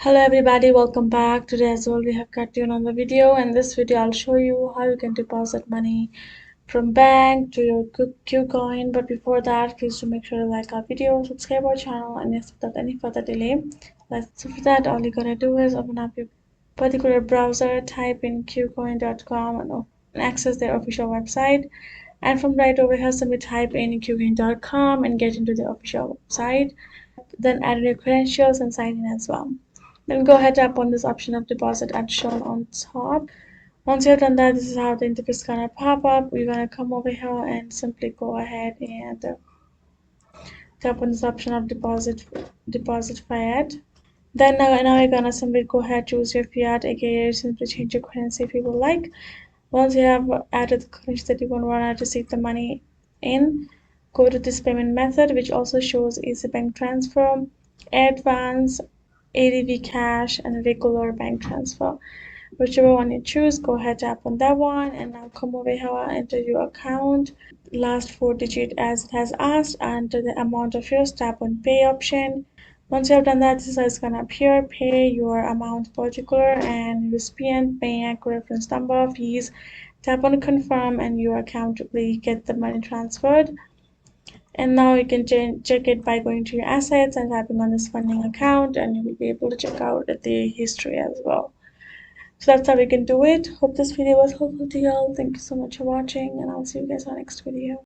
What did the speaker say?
Hello everybody, welcome back. Today as well we have got you another video. In this video I'll show you how you can deposit money from bank to your Kucoin. But before that, please do make sure to like our video, subscribe our channel, and yes, without any further delay, so for that all you gotta do is open up your particular browser, type in kucoin.com and access their official website. And from right over here simply type in kucoin.com and get into the official website. Then add your credentials and sign in as well. Then go ahead, tap on this option of deposit as shown on top. Once you've done that, this is how the interface is gonna pop up. You're gonna come over here and simply go ahead and tap on this option of deposit Fiat. Then now you're gonna simply go ahead, choose your Fiat, aka simply change your currency if you would like. Once you have added the currency that you want to receive the money in, go to this payment method, which also shows easy bank transfer, advance, ADV cash, and regular bank transfer. Whichever one you choose, go ahead, tap on that one, and now come over here, enter your account, last four digit as it has asked, enter the amount of yours, tap on pay option. Once you have done that, this is how it's gonna appear. Pay your amount particular and recipient, bank, reference number, fees. Tap on confirm and your account will get the money transferred. And now you can check it by going to your assets and tapping on this funding account, and you will be able to check out the history as well. So that's how we can do it. Hope this video was helpful to y'all. Thank you so much for watching, and I'll see you guys on next video.